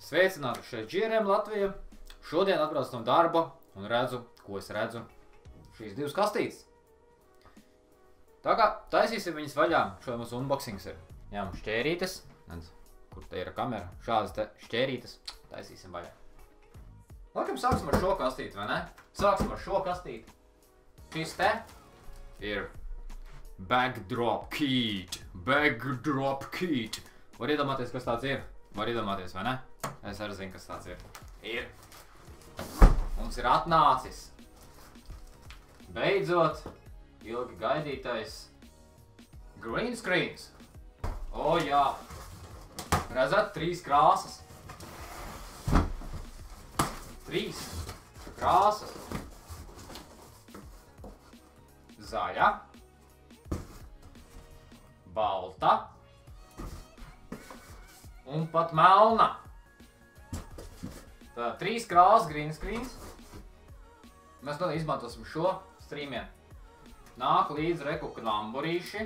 Sveicināti šeit GRM Latvija. Šodien atbraucu no darba un redzu, ko es redzu. Šīs divas kastītes. Tā kā taisīsim viņas vaļā. Šodien mums unboxings ir. Ņemam šķērītes. Kur te ir kamera? Šādas te šķērītes. Taisīsim vaļā. Laikam sāksim ar šo kastīti, vai ne? Sāksim ar šo kastīti. Šis te ir Backdrop Kit. Backdrop Kit. Var iedomāties, kas tāds ir? Var iedomāties, vai ne? Es arī zinu, kas tāds ir. Ir. Mums ir atnācis. Beidzot, ilgi gaidītais green screens. O, jā. Redzat, 3 krāsas. 3 krāsas. Zaļa. Balta. Un pat melna. Tā 3 krāsas green screens. Mēs to izmantosim šo streamiem. Nāk līdz reku klamburīši.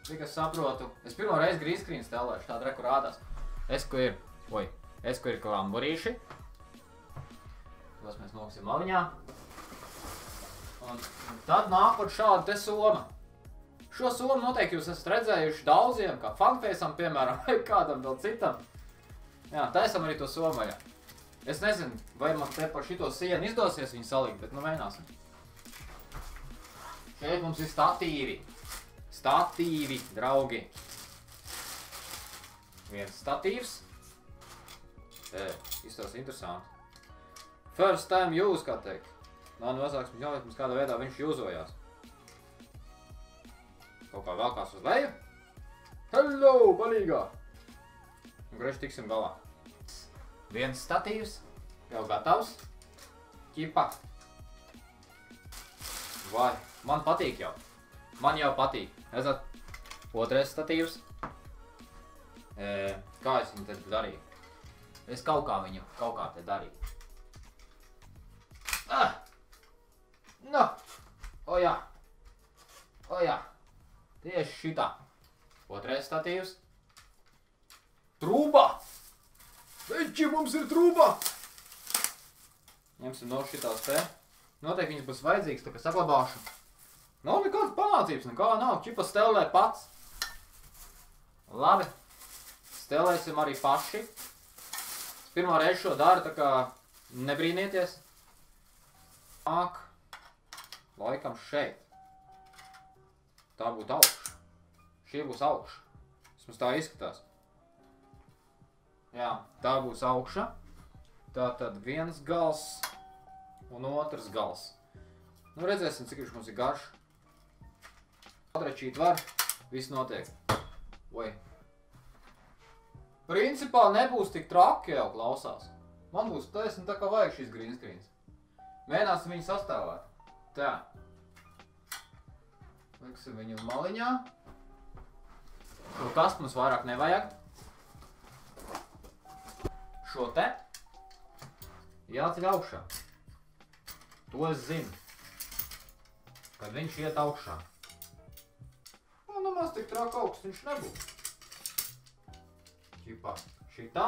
Cik es saprotu. Es pirmo reizi green screen stelēšu. Tāda reku rādās. Esku ir klamburīši. Tos mēs noliksim maliņā. Un tad nāk pat šāda te soma. Šo somu noteikti jūs esat redzējuši daudziem, kā Funfaceam, piemēram, vai kādam vēl citam. Jā, taisam arī to somu vaļā. Es nezinu, vai man te par šito sienu izdosies viņu salikt, bet nu mēģināsim. Šeit mums ir statīvi. Statīvi, draugi. Viens statīvs. Te, izstos interesanti. First time use, kā teikt. Nav nosāks mums jāliek mums kādā veidā viņš jūzojās. Kaut kā velkās uz leju. Hello, balīgā! Un greši tiksim galā. Viens statīvs, jau gatavs. Ķipa. Vai, man patīk jau. Man jau patīk. Redzat, otrais statīvs. Kā es viņu te darīju? Es kaut kā te darīju. No! O jā! O jā! Tieši šitā. Otrais statīvs. Trūba! Veči, mums ir trūba! Ņemsim no šitās te. Noteikti viņas būs vajadzīgs, tā kā saglabāšu. Nav nekādas panācības, nekā nav. Čipa stelē pats. Labi. Stelēsim arī paši. Es pirmā reizi šo daru, tā kā nebrīnieties. Nāk. Laikam šeit. Tā būtu augša. Šī būs augša. Vismaz tā izskatās. Jā, tā būs augša. Tā tad viens gals un otrs gals. Nu, redzēsim, cik viņš mums ir garš. Atrečīt var, viss notiek. Oi. Principā nebūs tik traki jau klausās. Man būs taisni tā kā vajag šis green screens. Mēģināsim viņu sastāvēt. Tā. Liksim viņu maliņā. Šo kastu mums vairāk nevajag. Šo te jāceļ augšā. To es zinu. Kad viņš iet augšā. Nu, maz tik trāk augsts viņš nebūs. Ķipā šitā.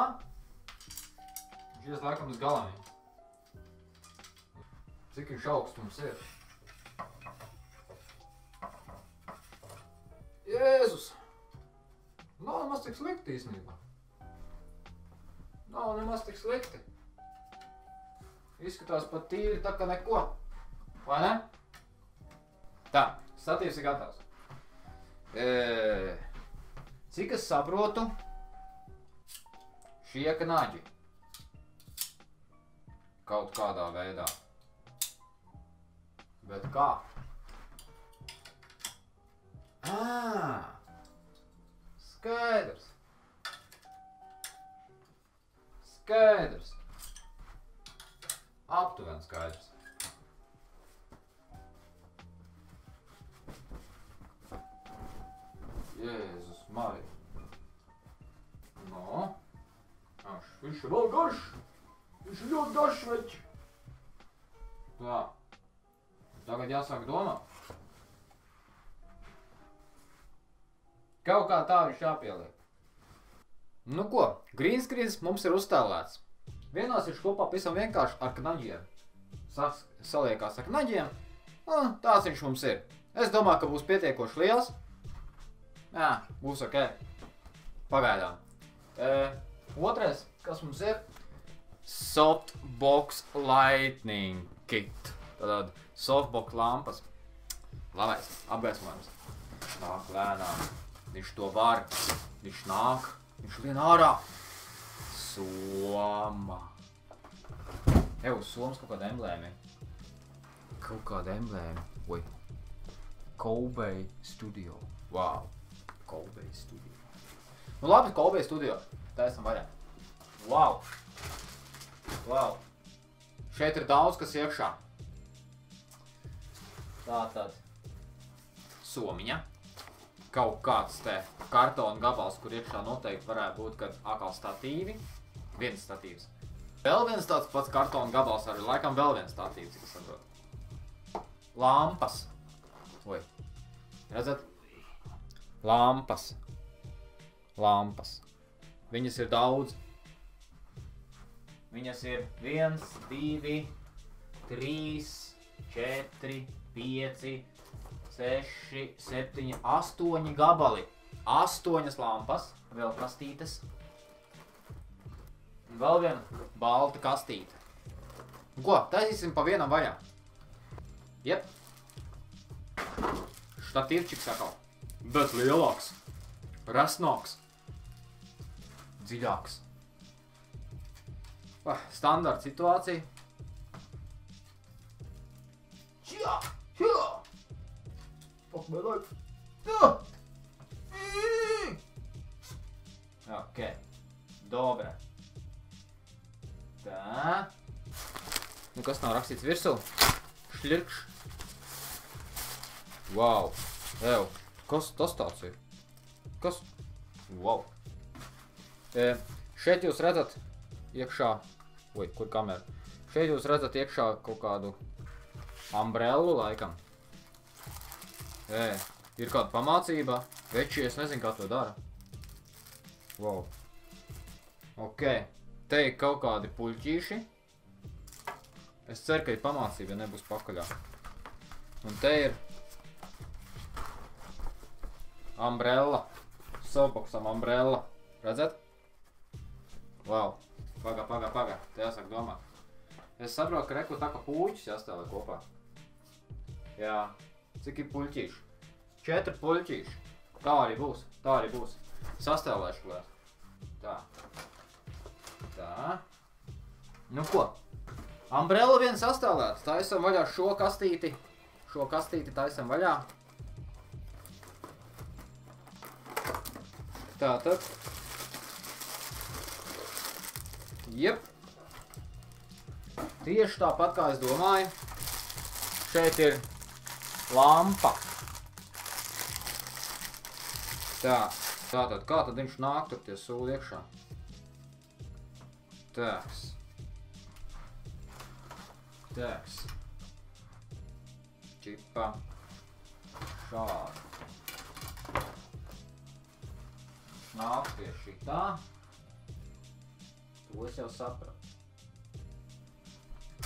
Viņš ies laikam uz galam. Cik viņš augsts mums ir? Jēzus! Nav nemaz tik slikti īstenībā. Nav nemaz tik slikti. Izskatās pat tīri tā kā neko. Vai ne? Tā, statīvs ir gatavs. Cik es saprotu, šie knaģi. Kaut kādā veidā. Bet kā? Skaidrs. Skaidrs. Aptuveni skaidrs. Jēzus Marija. No. Viņš ir vēl garš. Viņš ir ļoti garš, veči. Tā. Tagad jāsāk domāt. Kaut kā tā viņš jāpieliek. Nu ko, green screens mums ir uzstālēts. Vienos ir kopā pavisam vienkārši ar knaģiem. Saliekās ar knaģiem, un tāds viņš mums ir. Es domāju, ka būs pietiekoši liels. Jā, būs ok. Pagaidām. Otrais, kas mums ir? Softbox Lightning Kit. Tātad softbox lampas. Labais, apgaismojums. Nāk lēnām. Viņš to var. Viņš nāk. Viņš lien ārā. Soma. Uz somas kaut kāda emblēma. Kaut kāda emblēma. Oi. Kobe Studio. Wow. Kobe Studio. Nu labi, Kobe Studio. Tā esam vaļā. Wow. Wow. Šeit ir daudz, kas iekšā. Tātad. Somiņa. Kaut kāds te kartona gabals, kur iekšā noteikti varētu būt, kad atkal statīvi. Viens statīvs. Vēl viens tāds pats kartona gabals, arī laikam vēl viens statīvs, cik es saprotu. Lampas. Oi. Redzat? Lampas. Lampas. Viņas ir daudz. Viņas ir 1, 2, 3, 4, 5, 6, 7, 8 gabali. 8 lampas, vēl kastītes. Un vēl viena balta kastīte. Un ko, taisīsim pa vienam vaļā. Jep. Štatīvčiks atkal. Bet lielāks. Resnāks. Dziļāks. Standarta situācija. Čā! Čā! Fuck my life. Tā! Ok. Dobre. Tā. Nu, kas nav rakstīts virsū? Šļirkš. Wow. Ew. Kas tas tāds ir? Kas? Wow. Šeit jūs redzat iekšā, kur kamera? Šeit jūs redzat iekšā kaut kādu umbrellu laikam. Ir kāda pamācība, veči, es nezinu, kā to dara. Wow. Ok, te ir kaut kādi puļķīši. Es ceru, ka ir pamācība, ja nebūs pakaļā. Un te ir umbrella. Softboxam umbrella. Redzat? Wow. Paga. Te jāsāk domāt. Es saprotu, ka reku tā kā puļķis jāstāvē kopā. Jā. Cik ir puļķīši? 4 puļķīši. Tā arī būs. Sastāvēšu klāt. Tā. Tā. Nu ko? Umbrella vien sastāvēts. Taisam vaļā šo kastīti. Šo kastīti taisam vaļā. Tātad. Jep. Tieši tāpat, kā es domāju. Šeit ir lampa. Tātad, kā tad viņš nāk tur tie sūli iekšā? Tāks. Čipa. Šādi. Nāk pie šitā. To es jau sapratu.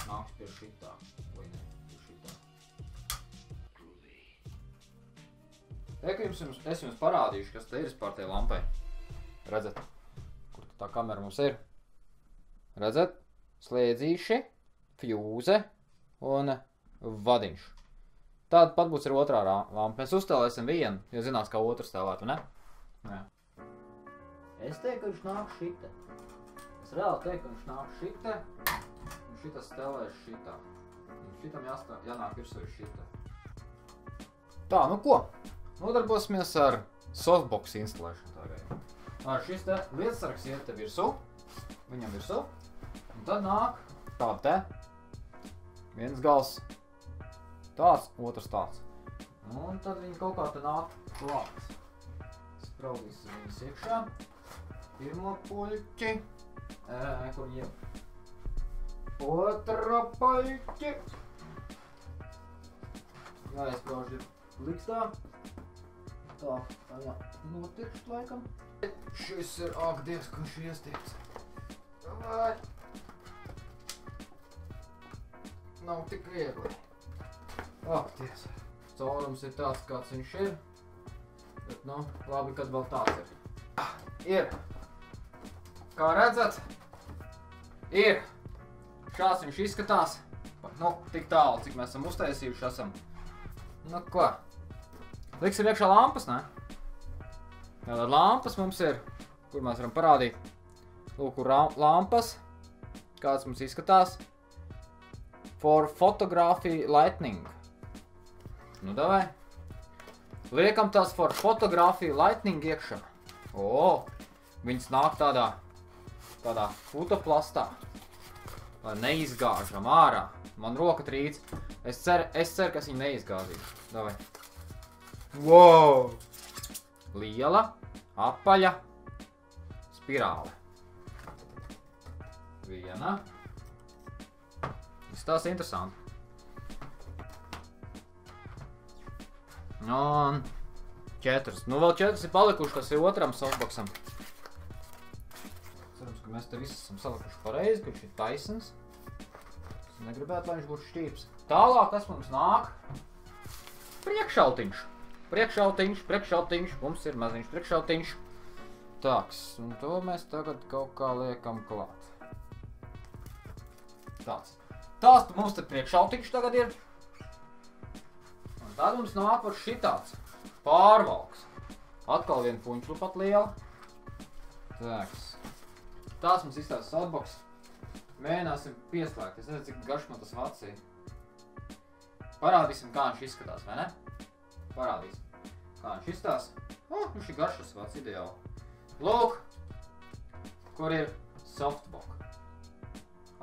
Nāks pie šitā. Vai ne, pie šitā. Es jums parādīšu, kas te ir par tie lampai. Redzat? Kur tā kamera mums ir? Redzat? Slēdzīši, fjūze un vadiņš. Tāda pat būs ar otrā lampa. Mēs uzstālēsim vienu, ja zinās, kā otru stāvētu, ne? Jā. Es teiktu, ka viņš nāk šitā. Es reāli teiktu, ka viņš nāk šitā, un šitas stelēs šitā. Šitam jānāk virsū ir šitā. Tā, nu ko? Nodarbosimies ar softbox instalēšanu tagad. Šis te lietasargs iet te virsū, viņam virsū, un tad nāk tāda te, viens gals tāds, otrs tāds. Un tad viņi kaut kā te nāk klāt. Spraudīsim viņus iekšā. Pirmo puļķi. Kur jau? Otra puļķi. Jāizprauž ir likstā. Tā jā, notirkšt laikam. Šis ir, ak, Dievs, ka viņš ir iestiepts. Vai. Nav tik viegli. Ak, Dievs. Caurums ir tāds, kāds viņš ir. Bet, nu, labi, kad vēl tāds ir. Ir. Kā redzat, ir. Šāds viņš izskatās. Nu, tik tālu, cik mēs esam uztaisījuši esam. Nu, ko? Liksim iekšā lampas, ne? Tātad lampas mums ir, kur mēs varam parādīt. Lūk, lampas. Kāds mums izskatās. For photography lightning. Nu, davai. Liekam tās for photography lightning iekšā. O, viņas nāk tādā fotoplastā. Lai neizgāžam ārā. Man roka trīc. Es ceru, ka es viņu neizgāzīšu. Davai. Wow! Liela, apaļa, spirāle. Viena. Tas interesanti. Un 4. Nu, vēl 4 ir palikuši, kas ir otram softboxam. Cerams, ka mēs te visi esam salikuši pareizi, ka viņš ir taisns. Es negribētu, lai viņš būtu šķīps. Tālāk, kas mums nāk? Priekšautiņš. Priekšautiņš. Mums ir maziņš priekšautiņš. Tāks, un to mēs tagad kaut kā liekam klāt. Tāds. Tās mums te priekšautiņš tagad ir. Un tad mums nāk par šitāds. Pārvalks. Atkal viena puņķu pat liela. Tāks. Tās mums izstāsta softbox. Mēģināsim pieslēgt. Es nezinu, cik garš man tas vats ir. Parādīsim, kā viņš izskatās, vai ne? Parādīsim. Kā viņš izstās. Viņš ir garš tas vats, ideāli. Lūk, kur ir softbox.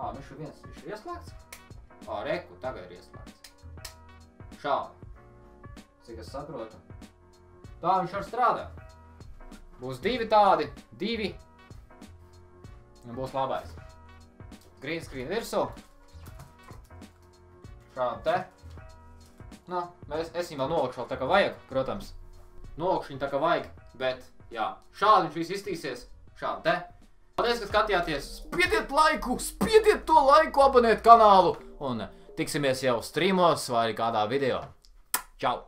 Viņš ir viens, viņš ir ieslēgts. Reku, tagad ir ieslēgts. Šādi. Cik es saprotu. Tā viņš var strādāt. Būs 2 tādi, 2. Un būs labais. Green screen virsū. Šādi te. Nu, es viņu vēl nolikšu tā kā vajag, protams. Nolikšu viņu tā kā vajag, bet, jā, šādi viņš viss iztīsies. Šādi te. Paldies, ka skatījāties. Spiediet to laiku, abonēt kanālu. Un tiksimies jau streamos vai kādā video. Čau!